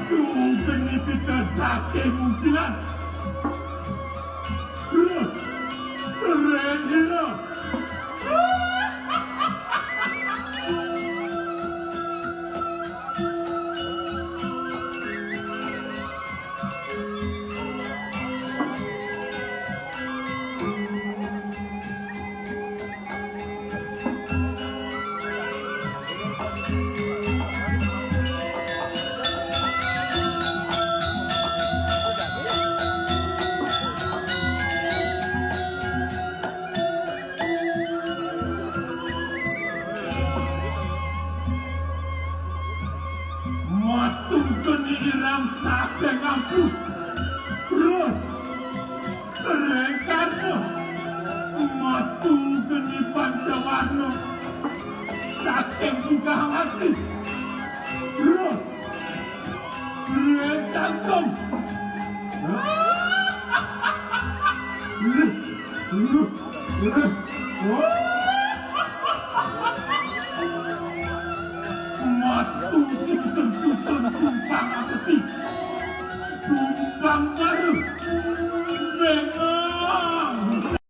Geni kita saking silan. Keren gila. Saking aku terus rengkarno matu geni pancawarno saking buka hati terus rengkarno matu sing tentu tumpang aku tumpang baru